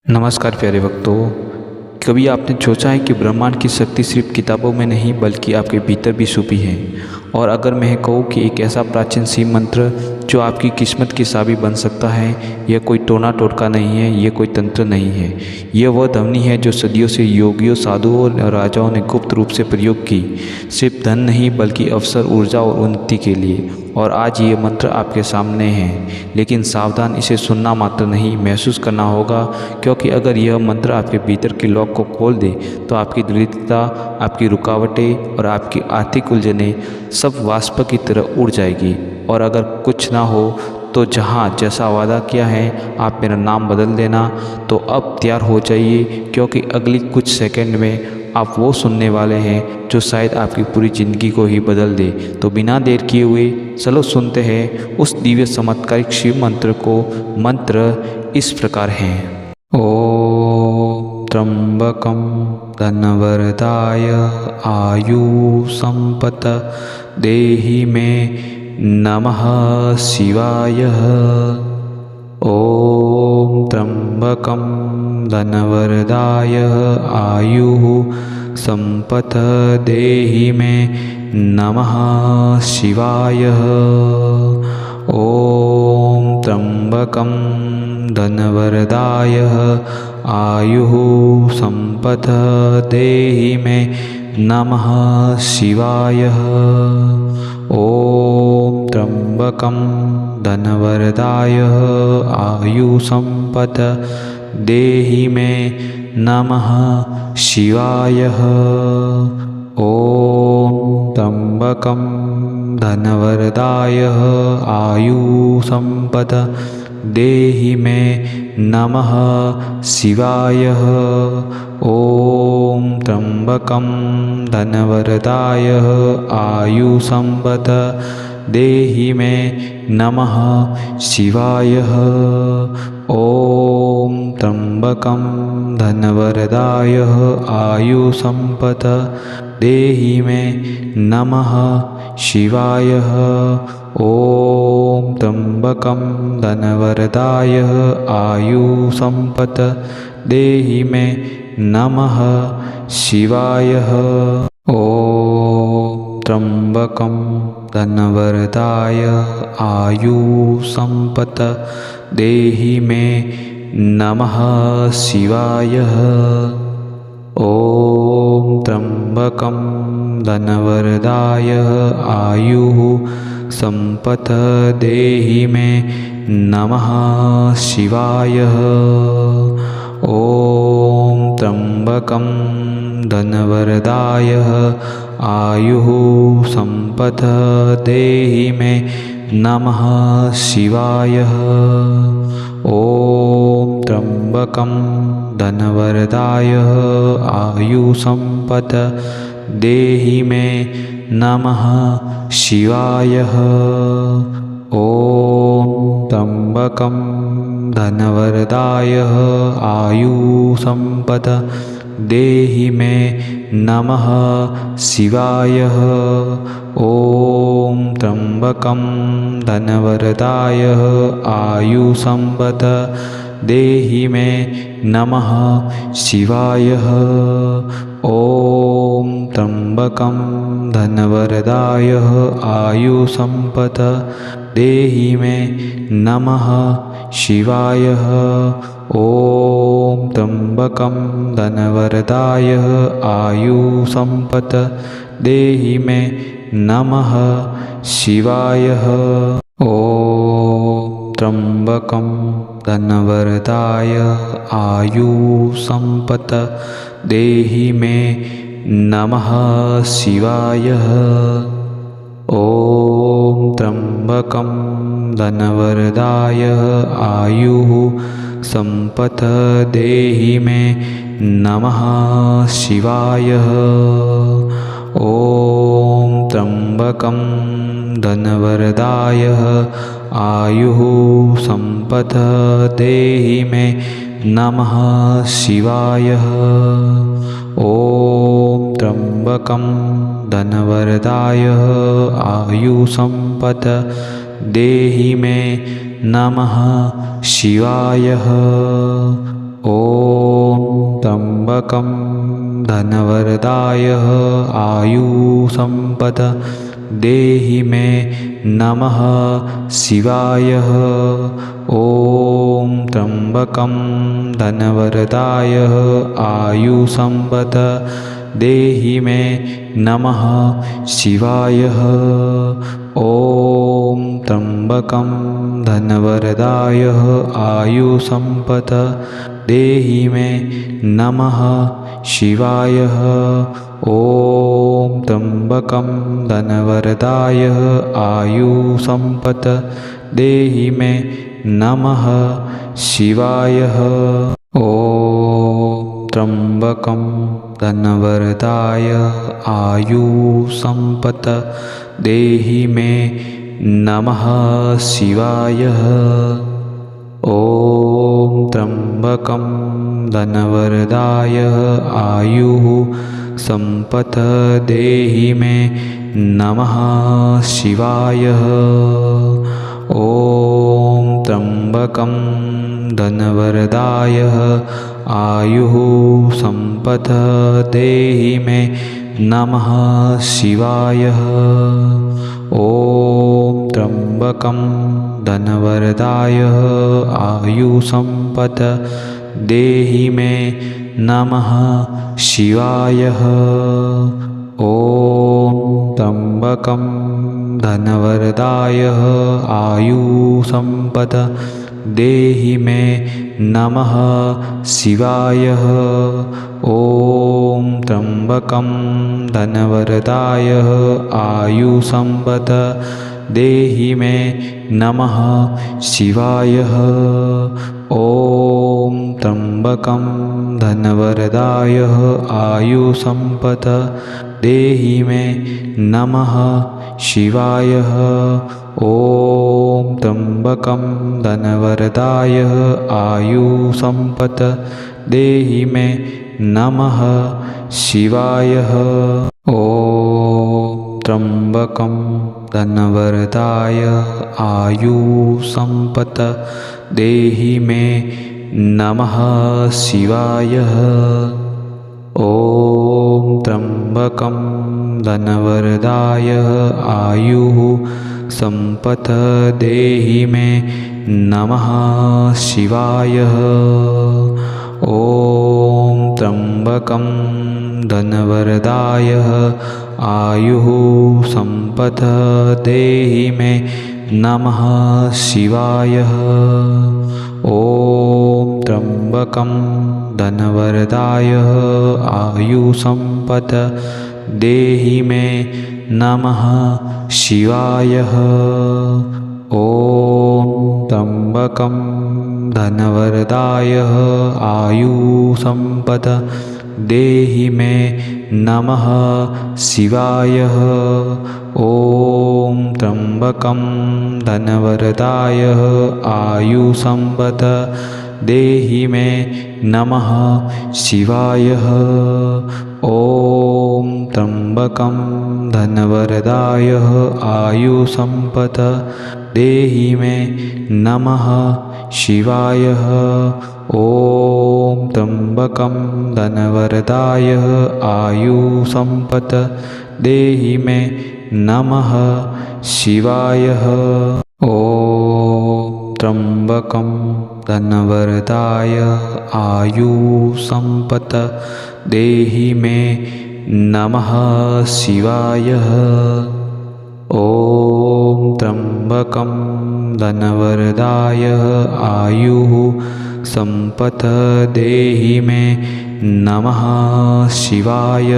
नमस्कार प्यारे भक्तों। कभी आपने सोचा है कि ब्रह्मांड की शक्ति सिर्फ किताबों में नहीं बल्कि आपके भीतर भी छुपी है। और अगर मैं कहूँ कि एक ऐसा प्राचीन शिव मंत्र जो आपकी किस्मत की चाबी बन सकता है, यह कोई टोना टोटका नहीं है, यह कोई तंत्र नहीं है, यह वह ध्वनि है जो सदियों से योगियों, साधुओं और राजाओं ने गुप्त रूप से प्रयोग की, सिर्फ धन नहीं बल्कि अवसर, ऊर्जा और उन्नति के लिए। और आज ये मंत्र आपके सामने है, लेकिन सावधान, इसे सुनना मात्र नहीं, महसूस करना होगा, क्योंकि अगर यह मंत्र आपके भीतर के लॉक को खोल दे तो आपकी दरिद्रता, आपकी रुकावटें और आपकी आर्थिक उलझनें सब वाष्प की तरह उड़ जाएगी। और अगर कुछ ना हो तो जहाँ जैसा वादा किया है, आप मेरा नाम बदल देना, तो अब तैयार हो जाइए, क्योंकि अगली कुछ सेकंड में आप वो सुनने वाले हैं जो शायद आपकी पूरी ज़िंदगी को ही बदल दे। तो बिना देर किए हुए चलो सुनते हैं उस दिव्य चमत्कारिक शिव मंत्र को। मंत्र इस प्रकार है। ओम त्र्यंबकं धनवरदाय आयु संपत देहि मे नमः शिवाय। ओम त्र्यंबकं धनवरदाय आयु संपत देहि मे नमः शिवाय। ओम त्र्यंबकं धनवरदाय आयु संपत देहि मे नमः शिवाय। ओम त्र्यंबकं धनवरदाय आयु संपत देहि मे नमः शिवाय। ओम त्र्यंबकं धनवरदाय आयु संपत देहि मे नमः शिवाय। ओम त्र्यंबकं धनवरदाय आयु संपत देहि मे नमः शिवाय। ओम त्र्यंबकं धनवरदाय आयु संपत देहि मे नमः शिवाय। ओम त्र्यंबकं धनवरदाय आयु संपत देहि मे नमः शिवाय। ओम त्र्यंबकं धनवरदाय आयु संपत देहि मे नमः शिवाय। ओम त्र्यंबकं धनवरदाय आयु संपत देहि मे नमः शिवाय। ओम त्र्यंबकं धनवरदाय आयु संपत देहि मे नमः शिवाय। ओम त्र्यंबकं धनवरदाय आयु संपत देहि मे नमः शिवाय। ओम त्र्यंबकं धनवरदाय आयु संपत देहि मे नमः शिवाय। ओम त्र्यंबकं धनवरदाय आयु संपत देहि मे नमः शिवाय। ओम त्र्यंबकं धनवरदाय आयु संपत देहि मे नमः शिवाय। ओम त्र्यंबकं धनवरदाय आयु संपत देहि मे नमः शिवाय। ओम त्र्यंबकं धनवरदाय आयु संपत देहि मे नमः शिवाय। ओम त्र्यंबकं धनवरदाय आयु संपत देहि मे नमः शिवाय। ओम त्र्यंबकं धनवरदाय आयु संपत देहि मे नमः शिवाय। ओम त्र्यंबकं धनवरदाय आयु संपत देहि मे नमः शिवाय। ओम त्र्यम्बकं धनवरदाय आयुसम्पद देहि मे नमः शिवाय। ॐ त्र्यम्बकं धनवरदाय आयुसम्पद देहि मे नमः शिवाय। ॐ त्र्यम्बकं धनवरदाय आयुसम्पद देहि मे नमः शिवाय। ॐ त्र्यम्बकं धनवरदाय आयुसम्पद देहि मे नमः शिवाय। ॐ त्र्यम्बकं धनवरदाय आयुसम्पद देहि मे नमः शिवाय। ॐ त्र्यम्बकं धनवरदाय आयुः सम्पद देहि मे नमः शिवाय। ॐ त्र्यम्बकं धनवरदाय आयुः सम्पद देहि मे नमः शिवाय। ॐ त्र्यम्बकं धनवरदाय आयुसम्पद देहि मे नमः शिवाय। ॐ त्र्यम्बकं धनवरदाय आयुसम्पद देहि मे नमः शिवाय। ॐ त्र्यम्बकं धनवरदाय आयुसम्पद देहि मे नमः शिवाय। ॐ त्र्यम्बकं धनवरदाय आयुसम्पद देहि मे नमः शिवाय। ॐ त्र्यम्बकं धनवरदाय आयुसम्पद देहि मे नमः शिवाय। ॐ त्र्यम्बकं धनवरदाय आयुसम्पद देहि मे नमः शिवाय। ॐ त्र्यम्बकं धनवरदाय आयुः सम्पद देहि मे नमः शिवाय। ॐ त्र्यम्बकं धनवरदाय आयुः सम्पद देहि मे नमः शिवाय। ॐ त्र्यम्बकं धनवरदाय आयुसम्पद देहि मे नमः शिवाय। ॐ त्र्यम्बकं धनवरदाय आयुसम्पद देहि मे नमः शिवाय। ॐ त्र्यम्बकं धनवरदाय आयुसम्पद देहि मे नमः शिवाय। ॐ त्र्यम्बकं धनवरदाय आयुसम्पद देहि मे नमः शिवाय। ॐ त्र्यम्बकं धनवरदाय आयुसम्पद देहि मे नमः शिवाय। ॐ त्र्यम्बकं धनवरदाय आयुसम्पद देहि मे नमः शिवाय। ॐ त्र्यम्बकं धनवरदाय आयुः सम्पद देहि मे नमः शिवाय।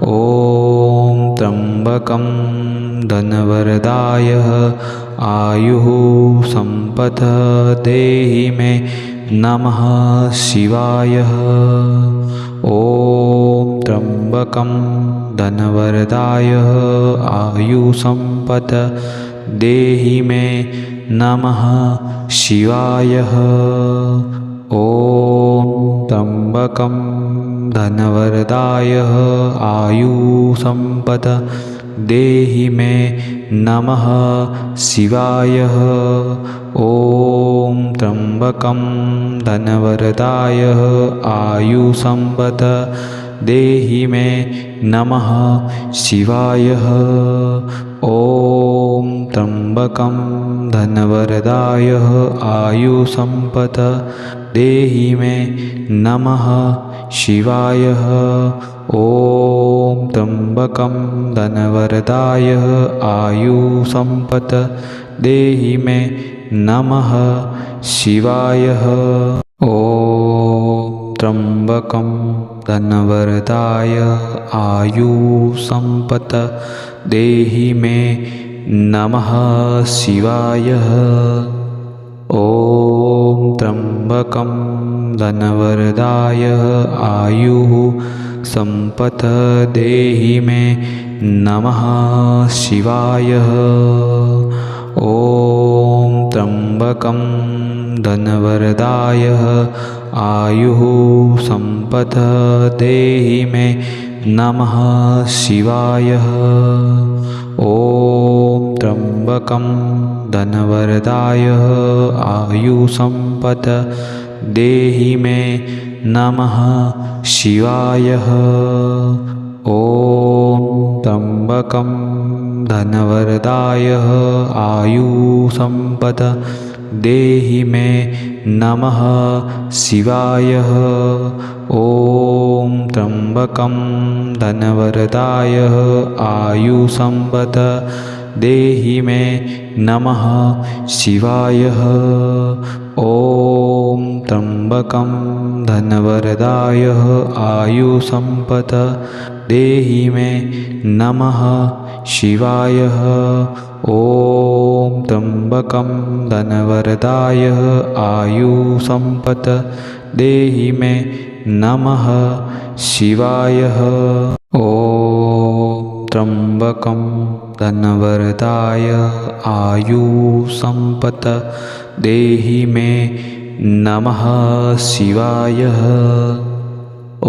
ॐ त्र्यम्बकं धनवरदाय आयुः सम्पद देहि मे नमः शिवाय। ॐ त्र्यम्बकं धनवरदाय आयुसम्पद देहि मे नमः शिवाय। ॐ त्र्यम्बकं धनवरदाय आयुसम्पद देहि मे नमः शिवाय। ॐ त्र्यम्बकं धनवरदाय आयुसंपद देहि मे नमः शिवाय। ॐ त्र्यम्बकं धनवरदाय आयुसंपद देहि मे नमः शिवाय। ॐ त्र्यम्बकं धनवरदाय आयुसंपद देहि मे नमः शिवाय। ॐ त्र्यम्बकं धनवरदाय आयुसंपद देहि मे नमः शिवाय। ॐ त्र्यम्बकं धनवरदाय आयुः संपद देहि मे नमः शिवाय। ॐ त्र्यम्बकं धनवरदाय आयुः संपद देहि मे नमः शिवाय। ॐ त्र्यम्बकं धनवरदाय आयुसंपद देहि मे नमः शिवाय। ॐ त्र्यम्बकं धनवरदाय आयुसंपद देहि मे नमः शिवाय। ॐ त्र्यम्बकं धनवरदाय आयुसंपद देहि मे नमः शिवाय। ॐ त्र्यम्बकं धनवरदाय आयुसंपद देहि मे नमः शिवाय। ॐ त्र्यम्बकं धनवरदाय आयुसंपद देहि मे नमः शिवाय। ॐ त्र्यम्बकं धनवरदाय आयुसंपद देहि मे नमः शिवाय। ॐ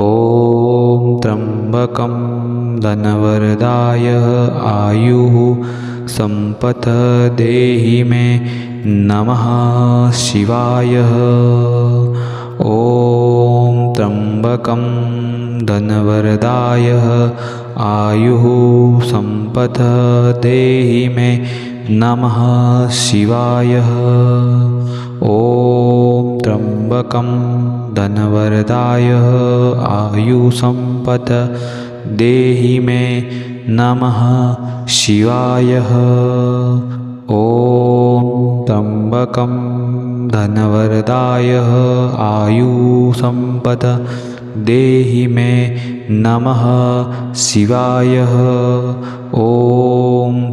त्र्यम्बकं धनवरदाय आयुः संपद देहि मे नमः शिवाय। ॐ त्र्यम्बकं धनवरदाय आयुः संपद देहि मे नमः शिवाय। ॐ त्र्यम्बकं धनवरदाय आयुसंपद देहि मे नमः शिवाय। ॐ त्र्यम्बकं धनवरदाय आयुसंपद देहि मे नमः शिवाय। ॐ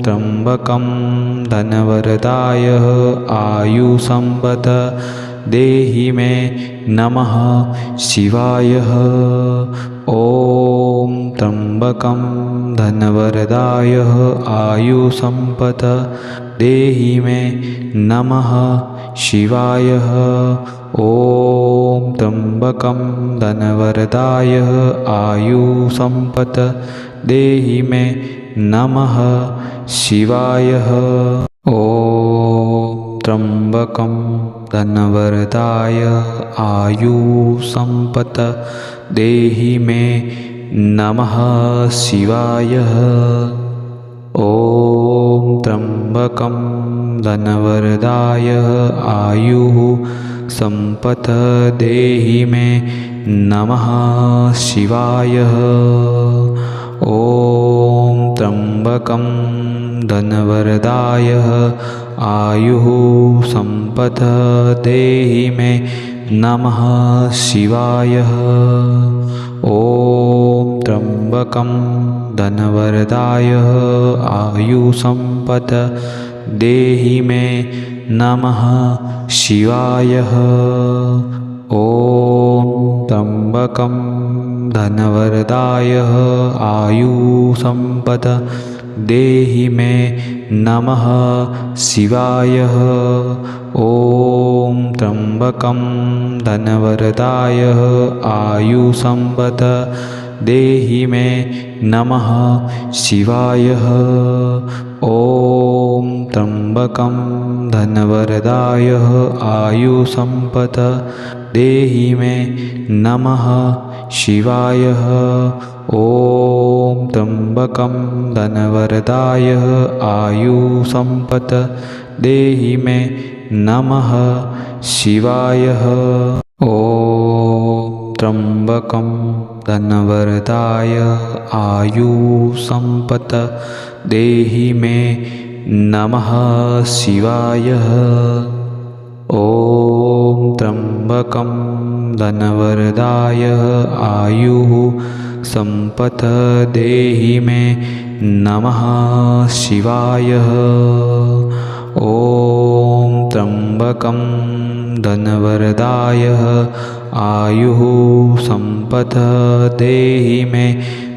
त्र्यम्बकं धनवरदाय आयुसंपद देहि मे नमः शिवाय। ॐ त्र्यम्बकं धनवरदाय आयुसंपद देहि मे नमः शिवाय। ॐ त्र्यम्बकं धनवरदाय आयुसंपद देहि मे नमः शिवाय। ॐ त्र्यम्बकं धनवरदाय आयुसंपद देहि मे नमः शिवाय। ॐ त्र्यम्बकं धनवरदाय आयुः संपद देहि मे नमः शिवाय। ॐ त्र्यम्बकं धनवरदाय आयुः संपद देहि मे नमः शिवाय। ॐ त्र्यम्बकं धनवरदाय आयुसंपद देहि मे नमः शिवाय। ॐ त्र्यम्बकं धनवरदाय आयुसंपद देहि मे नमः शिवाय। ॐ त्र्यम्बकं धनवरदाय आयुसंपद देहि मे नमः शिवाय। ॐ त्र्यम्बकं धनवरदाय आयुसम्पत् देहि मे नमः शिवाय। ॐ त्र्यम्बकं धनवरदाय आयुसम्पत् देहि मे नमः शिवाय। ॐ त्र्यम्बकं धनवरदाय आयुसम्पत् देहि मे नमः शिवाय। ॐ त्र्यम्बकं धनवरदाय आयुः सम्पत् देहि मे नमः शिवाय। ॐ त्र्यम्बकं धनवरदाय आयुः सम्पत् देहि मे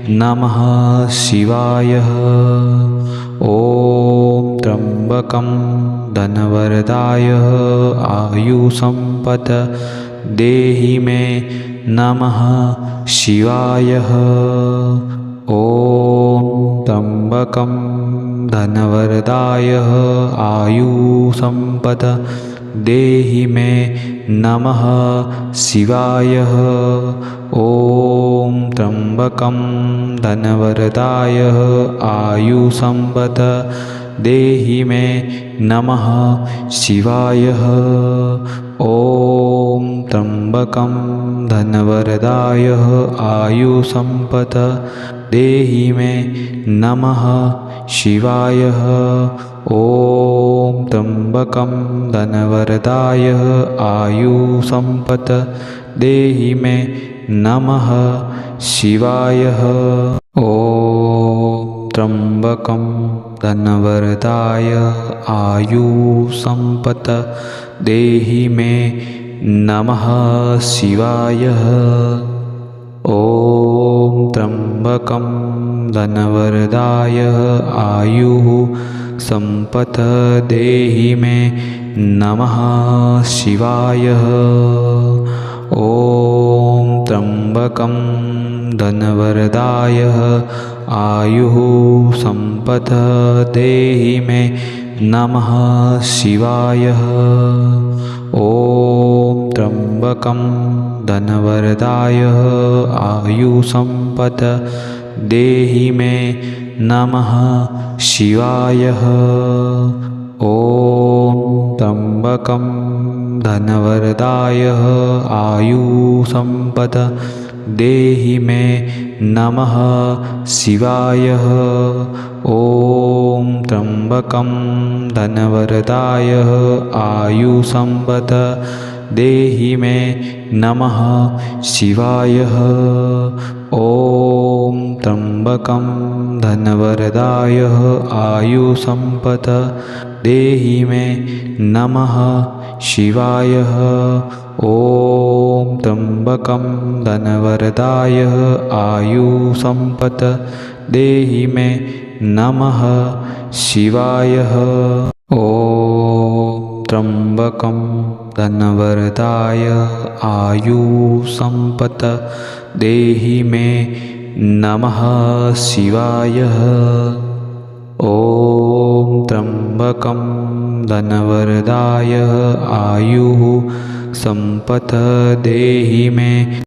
नमः शिवाय। ॐ त्र्यम्बकं धनवरदाय आयुसम्पत् देहि मे नमः शिवाय। ॐ त्र्यम्बकं धनवरदाय आयुसम्पत् देहि मे नमः शिवाय। ॐ त्र्यम्बकं धनवरदाय आयुसम्पत् देहि मे नमः शिवाय। ॐ त्र्यम्बकं धनवरदाय आयुसम्पत् देहि मे नमः शिवाय। ॐ त्र्यम्बकं धनवरदाय आयुसम्पत् देहि मे नमः शिवाय। ॐ त्र्यम्बकं धनवरदाय आयुसम्पत् देहि मे नमः शिवाय। ॐ त्र्यम्बकं धनवरदाय आयुः सम्पत् देहि मे नमः शिवाय। ॐ त्र्यम्बकं धनवरदाय आयुः सम्पत् देहि मे नमः शिवाय। ॐ त्र्यम्बकं धनवरदाय आयुसम्पत् देहि मे नमः शिवाय। ॐ त्र्यम्बकं धनवरदाय आयुसम्पत् देहि मे नमः शिवाय। ॐ त्र्यम्बकं धनवरदाय आयुसम्पत् देहि मे नमः शिवाय। ॐ त्र्यम्बकं धनवरदाय आयुसम्पत् देहि मे नमः शिवाय। ॐ त्र्यम्बकं धनवरदाय आयुसम्पत् देहि मे नमः शिवाय। ॐ त्र्यम्बकं धनवरदाय आयुसम्पत् देहि मे नमः शिवाय। ॐ त्र्यम्बकं धनवरदाय आयुः सम्पत् देहि मे